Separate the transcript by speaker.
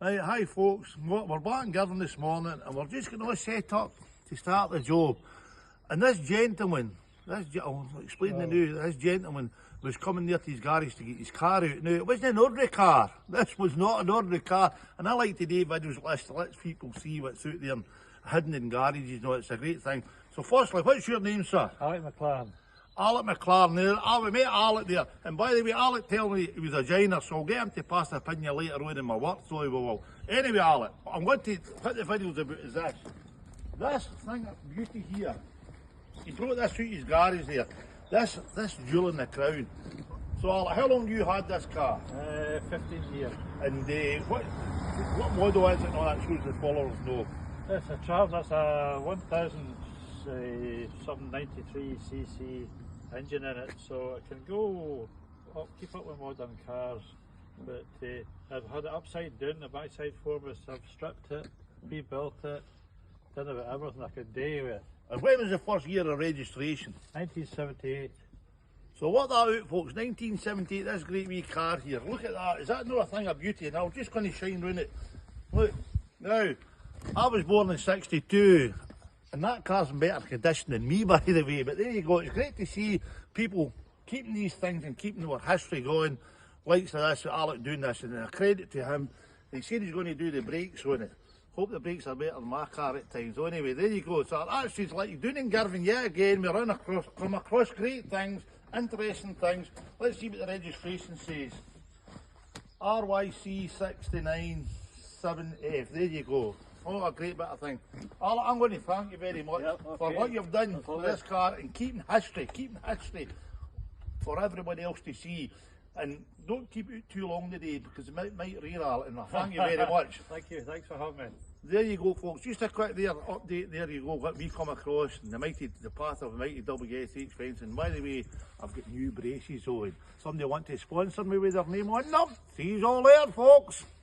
Speaker 1: Right, hi folks, we're back in Girvan this morning and we're just going to set up to start the job. And this gentleman, I'll explain the new, this gentleman was coming there to his garage to get his car out. Now, it wasn't an ordinary car, this was not an ordinary car. And I like to do videos like this to let people see what's out there hidden in garages, you know, it's a great thing. So firstly, what's your name, sir?
Speaker 2: Alec McLaren.
Speaker 1: Alec McLaren there. We met Alec there. And by the way, Alec told me he was a joiner, so I'll get him to pass the opinion later on in my work, so he will. Anyway, Alec, I'm going to put the videos about is this. This thing of beauty here. He brought this out his garage there. This jewel in the crown. So Alec, how long have you had this car?
Speaker 2: 15 years.
Speaker 1: And what model is it and all that shows the followers know?
Speaker 2: It's a Trav, that's a 93 cc engine in it, so it can go up, keep up with modern cars. But I've had it upside down, the backside form is, I've stripped it, rebuilt it, done about everything I could do with it.
Speaker 1: And when was the first year of registration?
Speaker 2: 1978.
Speaker 1: So what that out, folks, 1978, this great wee car here, look at that, is that not a thing of beauty? And I'm just going to shine round it. Look, now, I was born in 62, and that car's in better condition than me, by the way, but there you go, it's great to see people keeping these things and keeping our history going, likes of this, Alec doing this, and a credit to him. He said he's going to do the brakes on it. Hope the brakes are better than my car at times. So anyway, there you go. So that's just like you're doing in Girvan yet again. We're come across great things, interesting things. Let's see what the registration says. RYC 697F. There you go. Oh, a great bit of thing. Alec, I'm going to thank you very much for what you've done for this car and keeping history for everybody else to see. And don't keep it too long today because it might rear Alec, and I thank you very much.
Speaker 2: Thank you, thanks for having me.
Speaker 1: There you go, folks, just a quick update, there you go, what we come across in the path of the mighty WSH fencing. And by the way, I've got new braces on. Somebody want to sponsor me with their name on them? See you all there, folks.